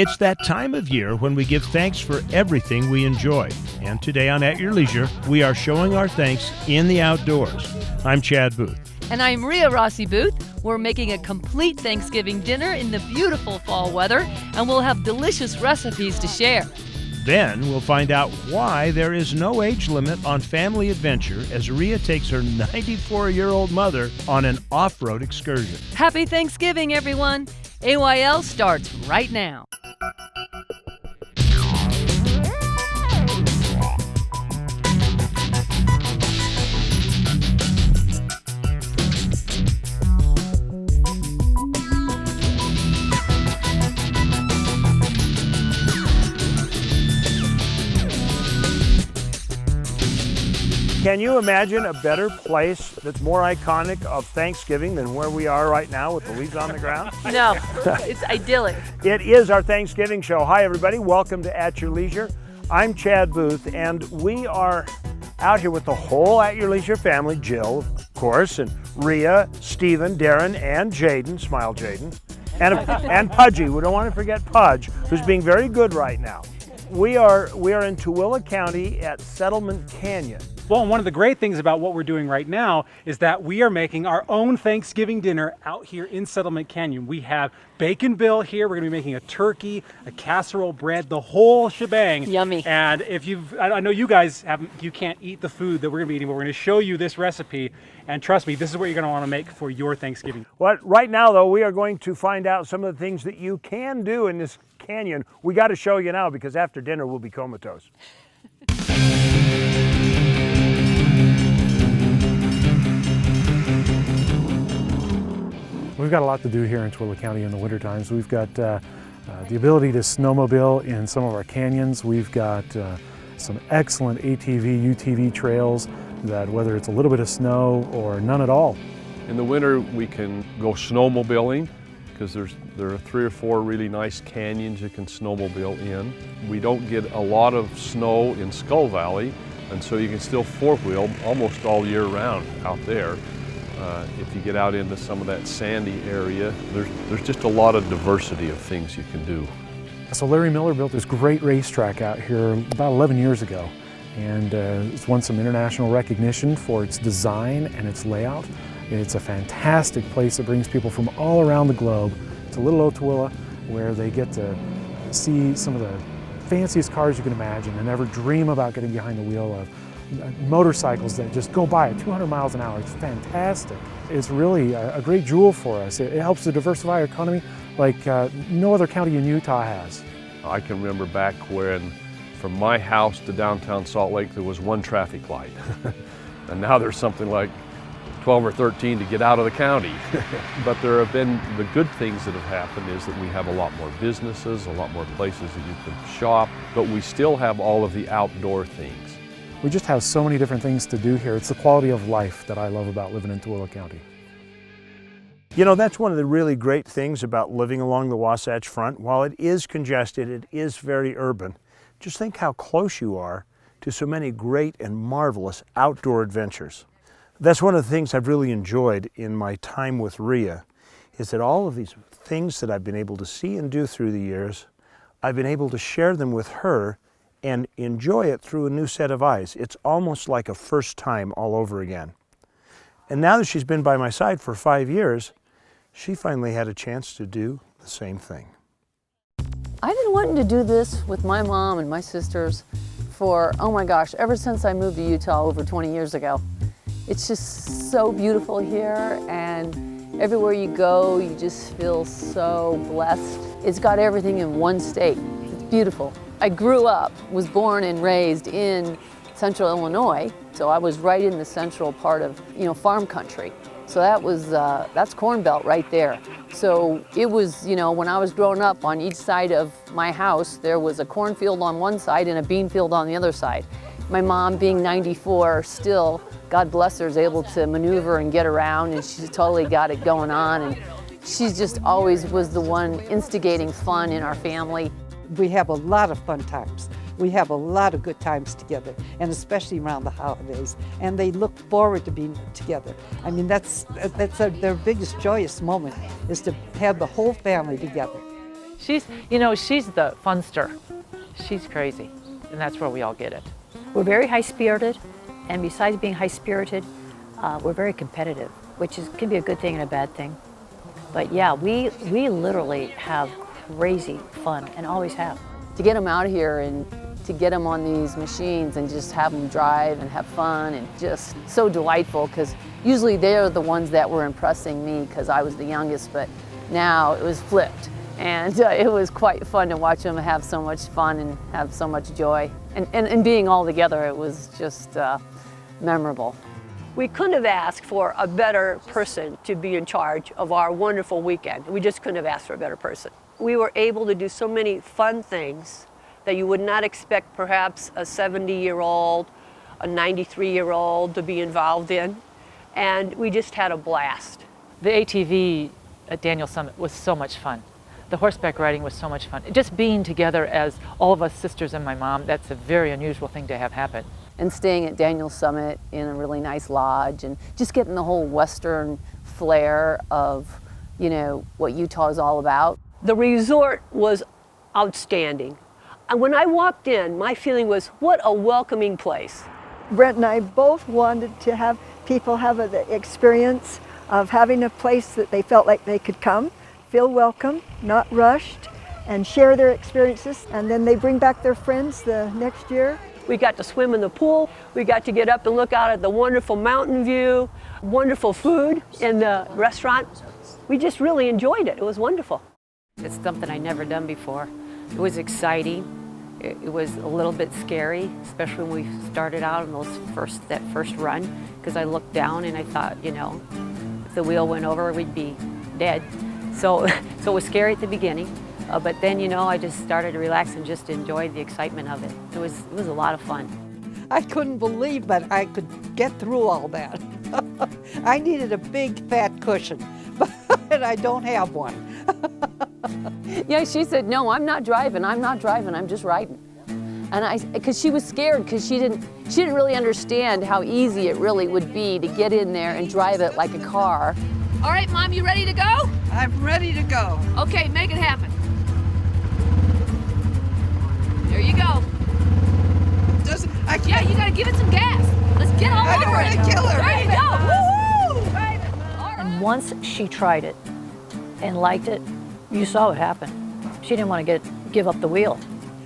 It's that time of year when we give thanks for everything we enjoy. And today on At Your Leisure, we are showing our thanks in the outdoors. I'm Chad Booth. And I'm Rhea Rossi Booth. We're making a complete Thanksgiving dinner in the beautiful fall weather, and we'll have delicious recipes to share. Then we'll find out why there is no age limit on family adventure as Rhea takes her 94-year-old mother on an off-road excursion. Happy Thanksgiving, everyone! AYL starts right now. Can you imagine a better place that's more iconic of Thanksgiving than where we are right now with the leaves on the ground? No, it's idyllic. It is our Thanksgiving show. Hi, everybody. Welcome to At Your Leisure. I'm Chad Booth, and we are out here with the whole At Your Leisure family, Jill, of course, and Rhea, Stephen, Darren, and Jaden, smile Jaden, and Pudgy. We don't want to forget Pudge, who's being very good right now. We are in Tooele County at Settlement Canyon. Well, and one of the great things about what we're doing right now is that we are making our own Thanksgiving dinner out here in Settlement Canyon. We have Bakin Bill here. We're going to be making a turkey, a casserole, bread, the whole shebang. Yummy. And I know you guys you can't eat the food that we're going to be eating, but we're going to show you this recipe. And trust me, this is what you're going to want to make for your Thanksgiving. Well, right now, though, we are going to find out some of the things that you can do in this canyon. We got to show you now because after dinner, we'll be comatose. We've got a lot to do here in Tooele County in the winter times. We've got the ability to snowmobile in some of our canyons. We've got some excellent ATV, UTV trails that whether it's a little bit of snow or none at all. In the winter we can go snowmobiling because there are 3 or 4 really nice canyons you can snowmobile in. We don't get a lot of snow in Skull Valley, and so you can still four-wheel almost all year round out there. If you get out into some of that sandy area, there's just a lot of diversity of things you can do. So Larry Miller built this great racetrack out here about 11 years ago, and it's won some international recognition for its design and its layout. It's a fantastic place that brings people from all around the globe to little old Tooele, where they get to see some of the fanciest cars you can imagine and never dream about getting behind the wheel of. Motorcycles that just go by at 200 miles an hour. It's fantastic. It's really a great jewel for us. It helps to diversify our economy like no other county in Utah has. I can remember back when from my house to downtown Salt Lake there was 1 traffic light. And now there's something like 12 or 13 to get out of the county. But there have been the good things that have happened is that we have a lot more businesses, a lot more places that you can shop, but we still have all of the outdoor things. We just have so many different things to do here. It's the quality of life that I love about living in Tooele County. You know, that's one of the really great things about living along the Wasatch Front. While it is congested, it is very urban. Just think how close you are to so many great and marvelous outdoor adventures. That's one of the things I've really enjoyed in my time with Rhea, is that all of these things that I've been able to see and do through the years, I've been able to share them with her and enjoy it through a new set of eyes. It's almost like a first time all over again. And now that she's been by my side for 5 years, she finally had a chance to do the same thing. I've been wanting to do this with my mom and my sisters for, oh my gosh, ever since I moved to Utah over 20 years ago. It's just so beautiful here, and everywhere you go, you just feel so blessed. It's got everything in one state. It's beautiful. I grew up, was born and raised in central Illinois, so I was right in the central part of, farm country. So that's Corn Belt right there. So it was, when I was growing up, on each side of my house, there was a cornfield on one side and a bean field on the other side. My mom, being 94, still, God bless her, is able to maneuver and get around, and she's totally got it going on. And she just always was the one instigating fun in our family. We have a lot of fun times. We have a lot of good times together, and especially around the holidays. And they look forward to being together. I mean, that's their biggest joyous moment, is to have the whole family together. She's the funster. She's crazy, and that's where we all get it. We're very high-spirited, and besides being high-spirited, we're very competitive, which can be a good thing and a bad thing. But yeah, we literally have crazy fun and always have. To get them out here and to get them on these machines and just have them drive and have fun and just so delightful, because usually they're the ones that were impressing me because I was the youngest, but now it was flipped. And it was quite fun to watch them have so much fun and have so much joy. And being all together, it was just memorable. We couldn't have asked for a better person to be in charge of our wonderful weekend. We just couldn't have asked for a better person. We were able to do so many fun things that you would not expect perhaps a 70-year-old, a 93-year-old to be involved in. And we just had a blast. The ATV at Daniel Summit was so much fun. The horseback riding was so much fun. Just being together as all of us sisters and my mom, that's a very unusual thing to have happen. And staying at Daniel Summit in a really nice lodge and just getting the whole Western flair of, what Utah is all about. The resort was outstanding. And when I walked in, my feeling was, what a welcoming place. Brent and I both wanted to have people have the experience of having a place that they felt like they could come, feel welcome, not rushed, and share their experiences. And then they bring back their friends the next year. We got to swim in the pool. We got to get up and look out at the wonderful mountain view, wonderful food in the restaurant. We just really enjoyed it. It was wonderful. It's something I'd never done before. It was exciting. It was a little bit scary, especially when we started out on that first run, because I looked down and I thought, if the wheel went over, we'd be dead. So it was scary at the beginning, but then, I just started to relax and just enjoyed the excitement of it. It was a lot of fun. I couldn't believe that I could get through all that. I needed a big fat cushion, but I don't have one. Yeah, she said, no, I'm not driving, I'm just riding. And because she was scared, because she didn't really understand how easy it really would be to get in there and drive it like a car. All right, Mom, you ready to go? I'm ready to go. Okay, make it happen. There you go. Yeah, you gotta give it some gas. Let's get all over it. I don't want to kill her. There you go. Woo-hoo! And once she tried it and liked it, you saw what happened. She didn't want to give up the wheel.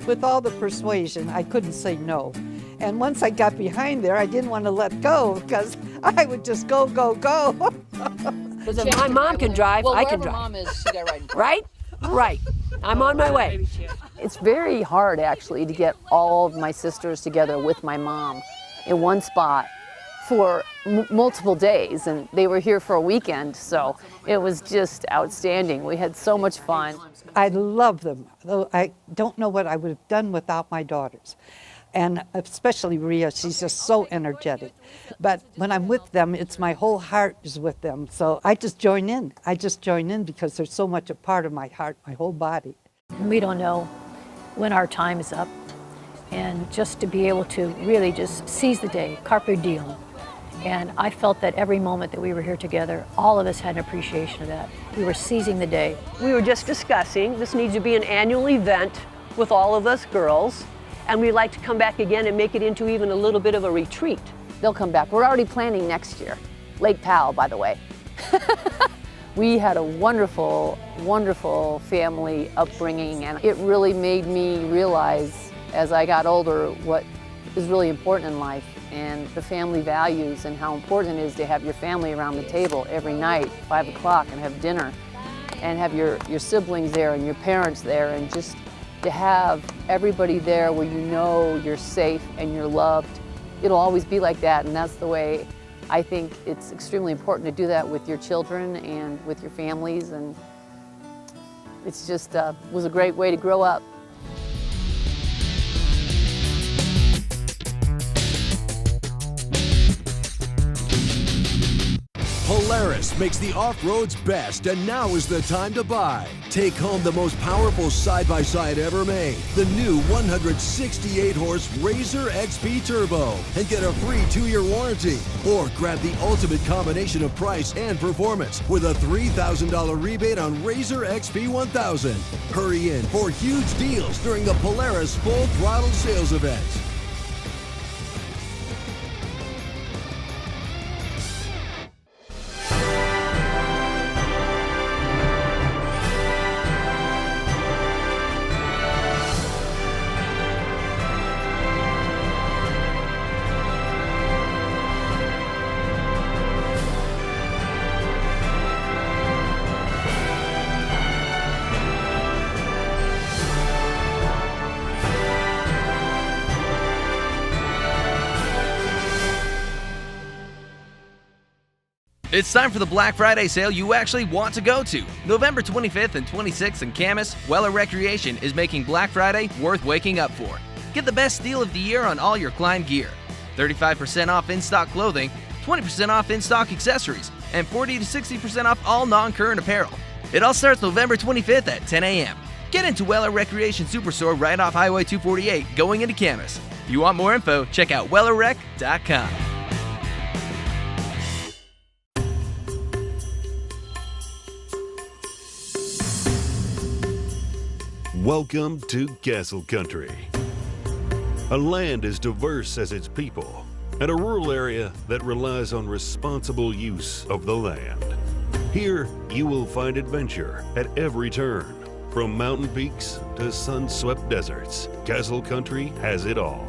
With all the persuasion, I couldn't say no. And once I got behind there, I didn't want to let go because I would just go, go, go. Because if my mom can drive, I can drive. Mom is, she got right. Right? Right. I'm on my way. It's very hard, actually, to get all of my sisters together with my mom in one spot for multiple days, and they were here for a weekend, so it was just outstanding. We had so much fun. I love them, though I don't know what I would have done without my daughters. And especially Rhea, she's just so energetic. But when I'm with them, it's my whole heart is with them. So I just join in. I just join in because they're so much a part of my heart, my whole body. We don't know when our time is up. And just to be able to really just seize the day, carpe diem. And I felt that every moment that we were here together, all of us had an appreciation of that. We were seizing the day. We were just discussing, this needs to be an annual event with all of us girls. And we'd like to come back again and make it into even a little bit of a retreat. They'll come back. We're already planning next year. Lake Powell, by the way. We had a wonderful, wonderful family upbringing, and it really made me realize as I got older what is really important in life and the family values and how important it is to have your family around the table every night, 5 o'clock, and have dinner and have your siblings there and your parents there, and just to have everybody there where you know you're safe and you're loved. It'll always be like that, and that's the way I think it's extremely important to do that with your children and with your families, and it's just was a great way to grow up. Polaris makes the off-roads best, and now is the time to buy. Take home the most powerful side-by-side ever made, the new 168-horse Razor XP Turbo, and get a free 2-year warranty. Or grab the ultimate combination of price and performance with a $3,000 rebate on Razor XP 1000. Hurry in for huge deals during the Polaris Full Throttle Sales Event. It's time for the Black Friday sale you actually want to go to. November 25th and 26th in Camas, Weller Recreation is making Black Friday worth waking up for. Get the best deal of the year on all your climb gear. 35% off in-stock clothing, 20% off in-stock accessories, and 40 to 60% off all non-current apparel. It all starts November 25th at 10 a.m. Get into Weller Recreation Superstore right off Highway 248 going into Camas. If you want more info, check out wellerrec.com. Welcome to Castle Country, a land as diverse as its people, and a rural area that relies on responsible use of the land. Here, you will find adventure at every turn. From mountain peaks to sun-swept deserts, Castle Country has it all.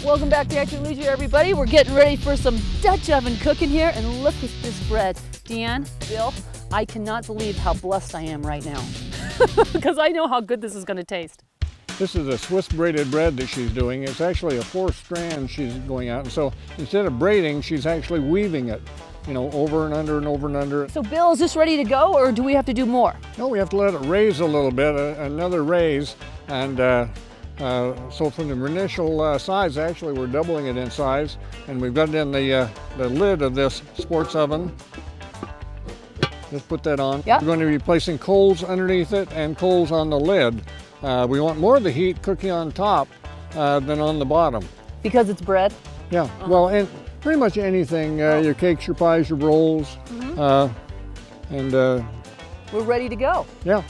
Welcome back to Active Leisure, everybody. We're getting ready for some Dutch oven cooking here, and look at this bread. Deanne, Bill, I cannot believe how blessed I am right now because I know how good this is going to taste. This is a Swiss braided bread that she's doing. It's actually a 4 strands she's going out. And so instead of braiding, she's actually weaving it, you know, over and under and over and under. So Bill, is this ready to go, or do we have to do more? No, we have to let it raise a little bit, another raise. And so from the initial size, actually we're doubling it in size. And we've got it in the lid of this sports oven. Just put that on. Yep. We're going to be placing coals underneath it and coals on the lid. We want more of the heat cooking on top than on the bottom. Because it's bread? Yeah, well, and pretty much anything, your cakes, your pies, your rolls, and we're ready to go. Yeah.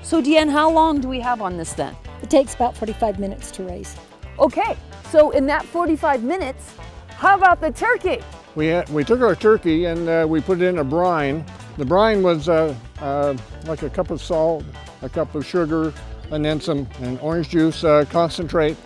So Deanne, how long do we have on this then? It takes about 45 minutes to raise. Okay, so in that 45 minutes, how about the turkey? We took our turkey and we put it in a brine. The brine was like a cup of salt, a cup of sugar, and then some orange juice concentrate,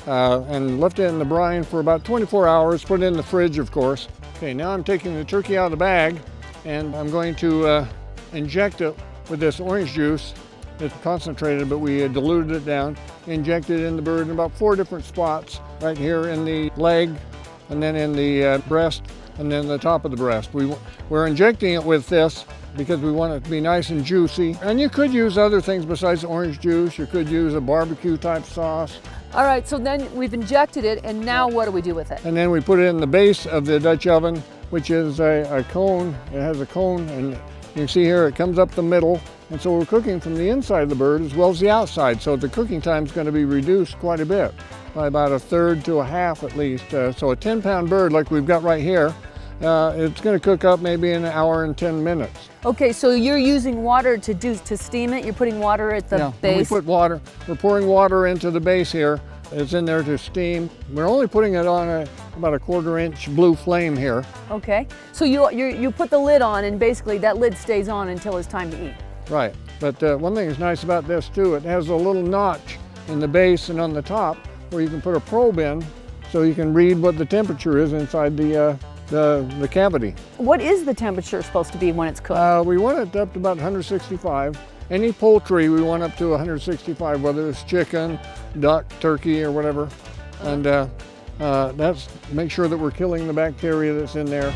and left it in the brine for about 24 hours, put it in the fridge, of course. Okay, now I'm taking the turkey out of the bag, and I'm going to inject it with this orange juice. It's concentrated, but we diluted it down, injected it in the bird in about 4 different spots, right here in the leg, and then in the breast, and then the top of the breast. We're injecting it with this because we want it to be nice and juicy. And you could use other things besides orange juice. You could use a barbecue type sauce. All right, so then we've injected it, and now what do we do with it? And then we put it in the base of the Dutch oven, which is a cone. It has a cone, and you can see here it comes up the middle. And so we're cooking from the inside of the bird as well as the outside. So the cooking time is going to be reduced quite a bit, by about 1/3 to 1/2 at least. So a 10-pound bird like we've got right here, it's going to cook up maybe in 1 hour and 10 minutes. Okay, so you're using water to steam it? You're putting water at the base? We put water. We're pouring water into the base here. It's in there to steam. We're only putting it on about a 1/4 inch blue flame here. Okay, so you put the lid on, and basically that lid stays on until it's time to eat. Right, but one thing that's nice about this too, it has a little notch in the base and on the top where you can put a probe in so you can read what the temperature is inside the cavity. What is the temperature supposed to be when it's cooked? We want it up to about 165. Any poultry we want up to 165, whether it's chicken, duck, turkey, or whatever. And that's make sure that we're killing the bacteria that's in there.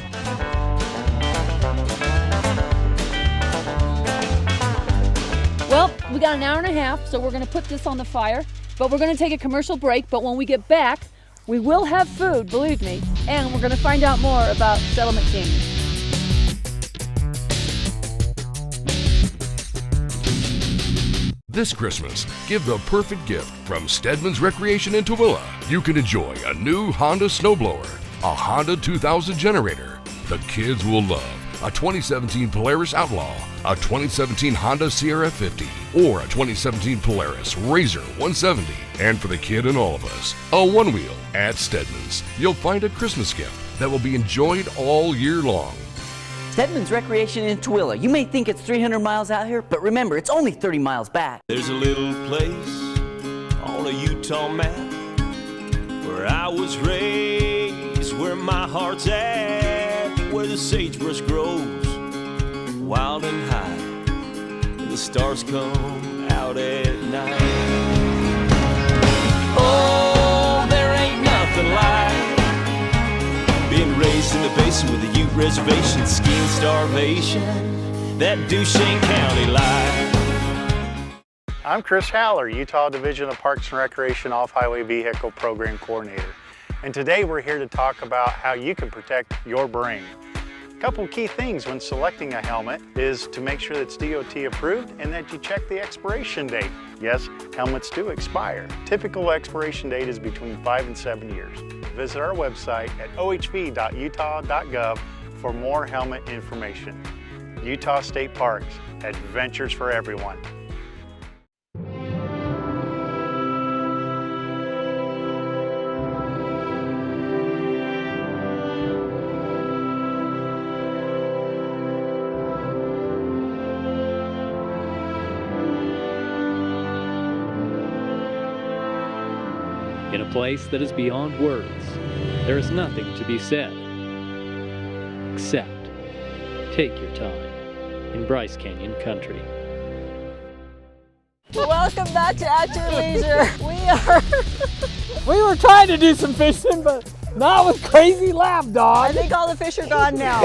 Well, we got 1.5 hours, so we're going to put this on the fire, but we're going to take a commercial break. But when we get back, We will have food, believe me, and we're going to find out more about Settlement Canyon. This Christmas, give the perfect gift from Stedman's Recreation in Tooele. You can enjoy a new Honda snowblower, a Honda 2000 generator. The kids will love a 2017 Polaris Outlaw, a 2017 Honda Sierra 50, or a 2017 Polaris RZR 170. And for the kid and all of us, a one-wheel. At Stedman's, you'll find a Christmas gift that will be enjoyed all year long. Stedman's Recreation in Tooele. You may think it's 300 miles out here, but remember, it's only 30 miles back. There's a little place on a Utah map where I was raised, where my heart's at, where the sagebrush grows wild and high, and the stars come out at night. Oh, there ain't nothing like being raised in the basin with a Ute reservation, skiing starvation, that Duchesne County life. I'm Chris Haller, Utah Division of Parks and Recreation Off-Highway Vehicle Program Coordinator. And today we're here to talk about how you can protect your brain. A couple key things when selecting a helmet is to make sure that it's DOT approved and that you check the expiration date. Yes, helmets do expire. Typical expiration date is between 5 and 7 years. Visit our website at ohv.utah.gov for more helmet information. Utah State Parks, adventures for everyone. In a place that is beyond words, there is nothing to be said, except take your time in Bryce Canyon country. Welcome back to At Your Leisure. We were trying to do some fishing, but not with Crazy Lab Dog. I think all the fish are gone now.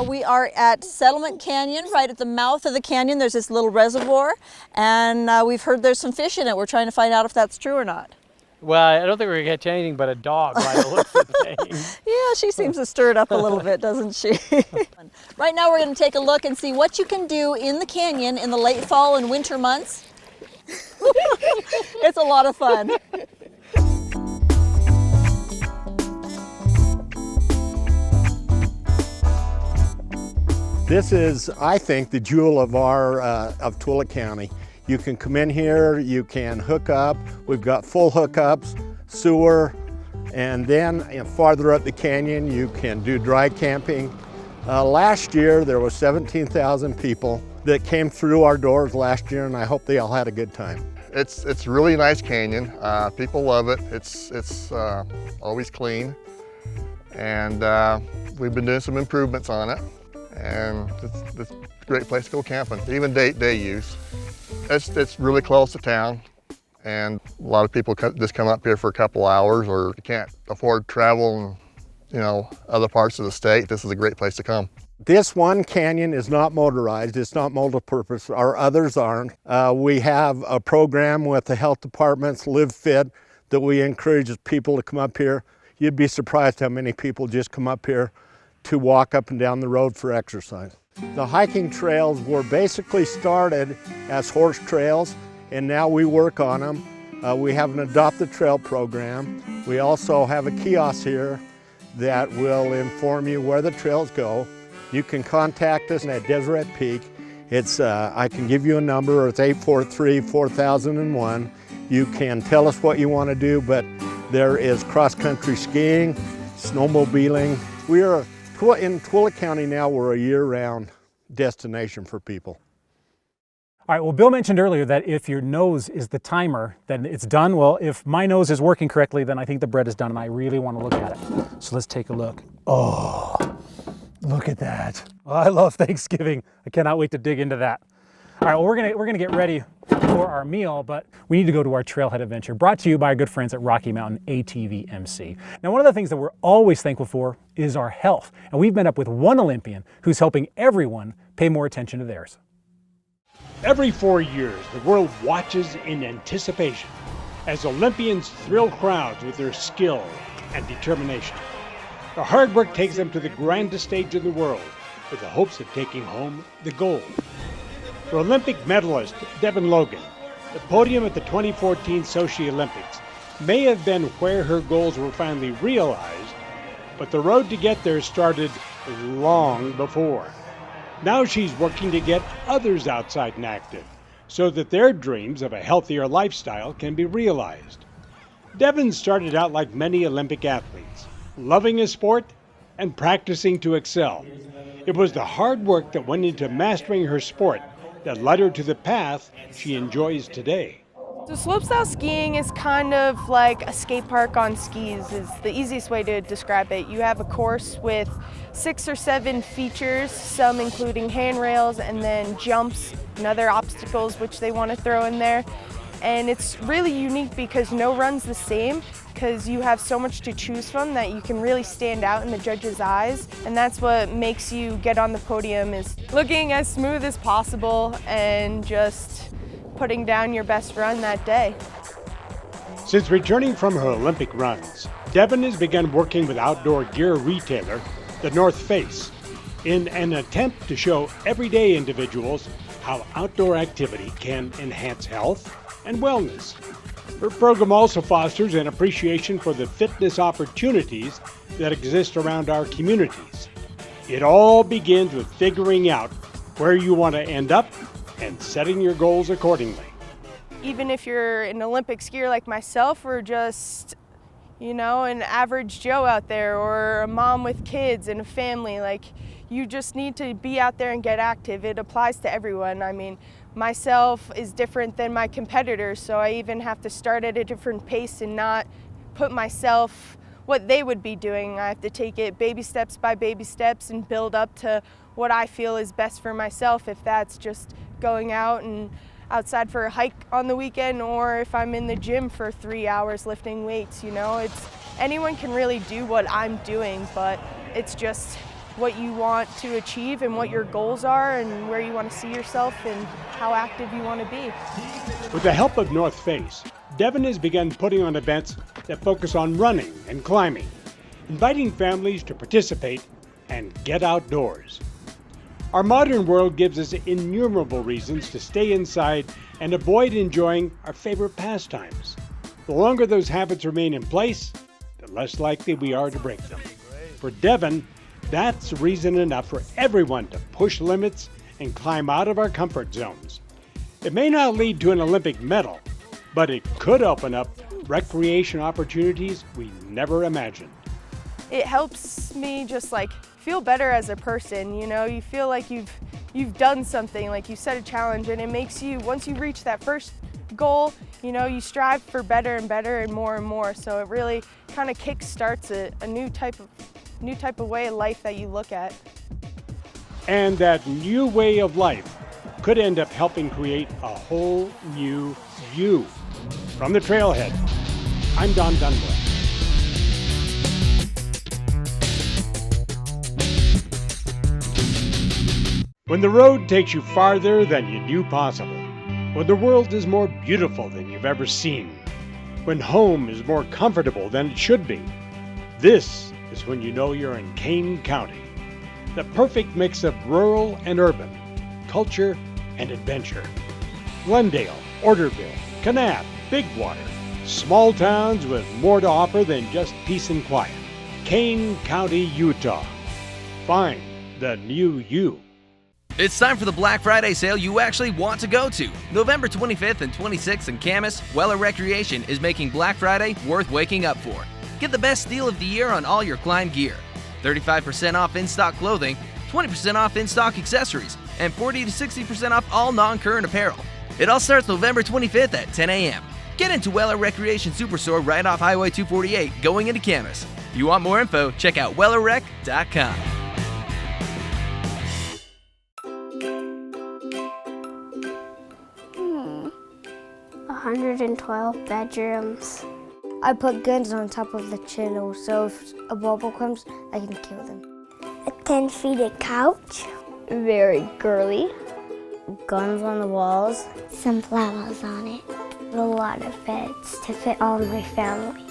We are at Settlement Canyon, right at the mouth of the canyon. There's this little reservoir, and we've heard there's some fish in it. We're trying to find out if that's true or not. Well, I don't think we're going to catch anything but a dog by the looks of things. Yeah, she seems to stir it up a little bit, doesn't she? Right now we're going to take a look and see what you can do in the canyon in the late fall and winter months. It's a lot of fun. This is, I think, the jewel of of Tooele County. You can come in here, you can hook up. We've got full hookups, sewer, and then farther up the canyon, you can do dry camping. Last year, there was 17,000 people that came through our doors last year, and I hope they all had a good time. It's a really nice canyon. People love it. It's always clean, and we've been doing some improvements on it, and it's a great place to go camping, even day use. It's really close to town, and a lot of people just come up here for a couple hours, or can't afford travel in other parts of the state. This is a great place to come. This one canyon is not motorized, it's not multi-purpose, our others aren't. We have a program with the health departments, Live Fit, that we encourage people to come up here. You'd be surprised how many people just come up here to walk up and down the road for exercise. The hiking trails were basically started as horse trails, and now we work on them. We have an Adopt the Trail program. We also have a kiosk here that will inform you where the trails go. You can contact us at Deseret Peak. I can give you a number, it's 843-4001. You can tell us what you want to do, but there is cross-country skiing, snowmobiling. We are in Tooele County now, we're a year-round destination for people. All right, well, Bill mentioned earlier that if your nose is the timer, then it's done. Well, if my nose is working correctly, then I think the bread is done, and I really want to look at it. So let's take a look. Oh, look at that. Oh, I love Thanksgiving. I cannot wait to dig into that. All right, well, we're gonna get ready for our meal, but we need to go to our trailhead adventure, brought to you by our good friends at Rocky Mountain ATVMC. Now, one of the things that we're always thankful for is our health, and we've met up with one Olympian who's helping everyone pay more attention to theirs. Every 4 years, the world watches in anticipation as Olympians thrill crowds with their skill and determination. The hard work takes them to the grandest stage in the world with the hopes of taking home the gold. For Olympic medalist Devin Logan, the podium at the 2014 Sochi Olympics may have been where her goals were finally realized, but the road to get there started long before. Now she's working to get others outside and active so that their dreams of a healthier lifestyle can be realized. Devin started out like many Olympic athletes, loving his sport and practicing to excel. It was the hard work that went into mastering her sport that led her to the path she enjoys today. So slopestyle skiing is kind of like a skate park on skis is the easiest way to describe it. You have a course with 6 or 7 features, some including handrails and then jumps and other obstacles which they want to throw in there. And it's really unique because no run's the same because you have so much to choose from that you can really stand out in the judges' eyes. And that's what makes you get on the podium is looking as smooth as possible and just putting down your best run that day. Since returning from her Olympic runs, Devin has begun working with outdoor gear retailer, The North Face, in an attempt to show everyday individuals how outdoor activity can enhance health and wellness. Her program also fosters an appreciation for the fitness opportunities that exist around our communities. It all begins with figuring out where you want to end up and setting your goals accordingly. Even if you're an Olympic skier like myself or just, you know, an average Joe out there or a mom with kids and a family, like you just need to be out there and get active. It applies to everyone. I mean, myself is different than my competitors, so I even have to start at a different pace and not put myself what they would be doing. I have to take it baby steps by baby steps and build up to what I feel is best for myself, if that's just going out and outside for a hike on the weekend or if I'm in the gym for 3 hours lifting weights. You know, anyone can really do what I'm doing, but it's just what you want to achieve and what your goals are and where you want to see yourself and how active you want to be. With the help of North Face, Devin has begun putting on events that focus on running and climbing, inviting families to participate and get outdoors. Our modern world gives us innumerable reasons to stay inside and avoid enjoying our favorite pastimes. The longer those habits remain in place, the less likely we are to break them. For Devin, that's reason enough for everyone to push limits and climb out of our comfort zones. It may not lead to an Olympic medal, but it could open up recreation opportunities we never imagined. It helps me just like feel better as a person, you know, you feel like you've done something, like you set a challenge, and it makes you, once you reach that first goal, you know, you strive for better and better and more, so it really kind of kick-starts a new type of way of life that you look at. And that new way of life could end up helping create a whole new you. From the trailhead, I'm Don Dunbar. When the road takes you farther than you knew possible, when the world is more beautiful than you've ever seen, when home is more comfortable than it should be, this is when you know you're in Kane County. The perfect mix of rural and urban, culture and adventure. Glendale, Orderville, Kanab, Bigwater, small towns with more to offer than just peace and quiet. Kane County, Utah. Find the new you. It's time for the Black Friday sale you actually want to go to. November 25th and 26th in Camas, Weller Recreation is making Black Friday worth waking up for. Get the best deal of the year on all your climb gear. 35% off in-stock clothing, 20% off in-stock accessories, and 40 to 60% off all non-current apparel. It all starts November 25th at 10 a.m. Get into Weller Recreation Superstore right off Highway 248 going into Camas. If you want more info, check out wellerrec.com. 112 bedrooms. I put guns on top of the channel, so if a bubble comes, I can kill them. A 10-feet couch. Very girly. Guns on the walls. Some flowers on it. A lot of beds to fit all my family.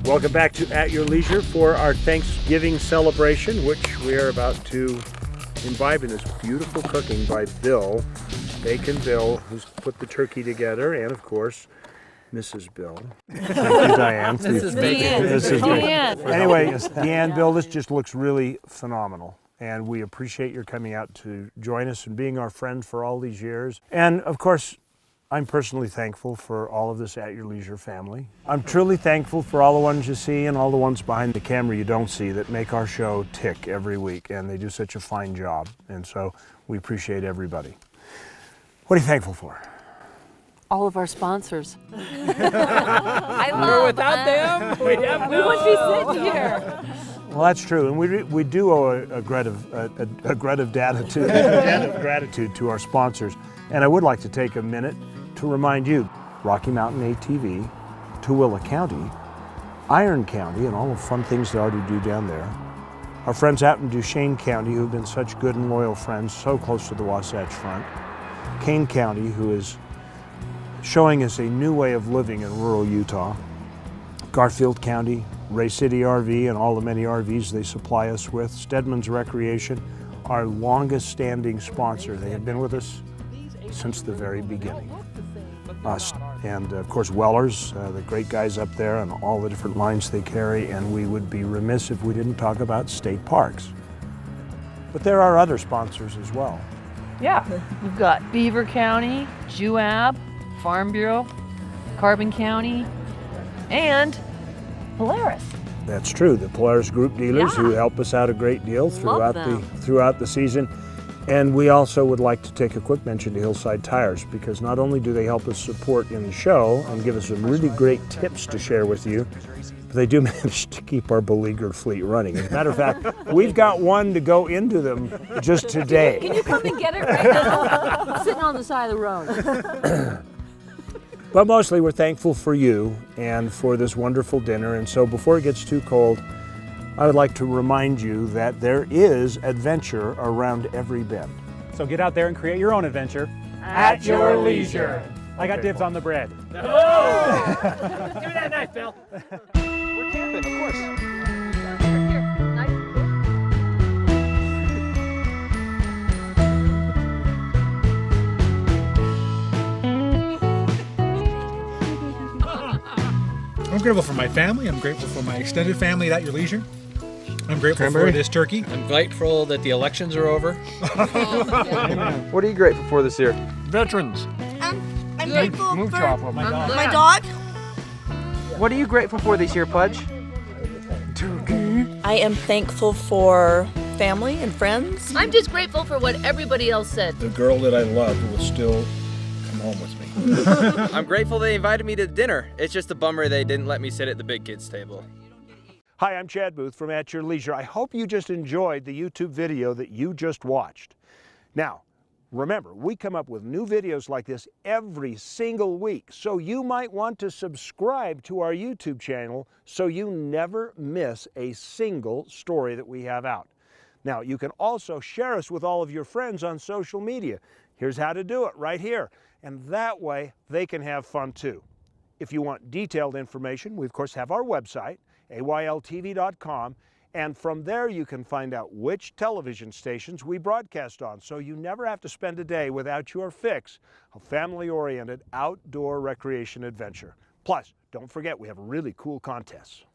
Welcome back to At Your Leisure for our Thanksgiving celebration, which we are about to imbibe in this beautiful cooking by Bill, Bakin Bill, who's put the turkey together, and of course, Mrs. Bill. Thank you, Diane. Mrs. Bacon. Mrs. Deanne. Bacon. Anyway, Deanne, Bill, this just looks really phenomenal. And we appreciate your coming out to join us and being our friend for all these years. And of course, I'm personally thankful for all of this At Your Leisure family. I'm truly thankful for all the ones you see and all the ones behind the camera you don't see that make our show tick every week, and they do such a fine job. And so we appreciate everybody. What are you thankful for? All of our sponsors. Without them, we'd have we wouldn't be sitting here. Well, that's true, and we do owe a debt of gratitude to our sponsors. And I would like to take a minute to remind you, Rocky Mountain ATV, Tooele County, Iron County, and all the fun things they already do down there. Our friends out in Duchesne County, who've been such good and loyal friends, so close to the Wasatch Front. Kane County, who is showing us a new way of living in rural Utah. Garfield County, Ray City RV, and all the many RVs they supply us with. Stedman's Recreation, our longest standing sponsor. They have been with us since the very beginning. And of course Weller's, the great guys up there and all the different lines they carry, and we would be remiss if we didn't talk about state parks. But there are other sponsors as well. Yeah, we've got Beaver County, Juab, Farm Bureau, Carbon County, and Polaris. That's true, the Polaris Group dealers who help us out a great deal throughout the season. And we also would like to take a quick mention to Hillside Tires, because not only do they help us support in the show and give us some really great tips to share with you, but they do manage to keep our beleaguered fleet running. As a matter of fact, we've got one to go into them just today. Can you come and get it right now? I'm sitting on the side of the road. But mostly we're thankful for you and for this wonderful dinner. And so before it gets too cold, I would like to remind you that there is adventure around every bend. So get out there and create your own adventure at your leisure. I got dibs on the bread. No! Give me that knife, Bill. We're camping, of course. I'm grateful for my family. I'm grateful for my extended family at Your Leisure. I'm grateful for this turkey. I'm grateful that the elections are over. What are you grateful for this year? Veterans. I'm grateful for my dog. What are you grateful for this year, Pudge? Turkey. I am thankful for family and friends. I'm just grateful for what everybody else said. The girl that I love will still come home with me. I'm grateful they invited me to dinner. It's just a bummer they didn't let me sit at the big kids table. Hi, I'm Chad Booth from At Your Leisure. I hope you just enjoyed the YouTube video that you just watched. Now, remember, we come up with new videos like this every single week, so you might want to subscribe to our YouTube channel so you never miss a single story that we have out. Now, you can also share us with all of your friends on social media. Here's how to do it right here, and that way they can have fun too. If you want detailed information, we of course have our website, AYLTV.com, and from there you can find out which television stations we broadcast on, so you never have to spend a day without your fix of family-oriented outdoor recreation adventure. Plus, don't forget we have really cool contests.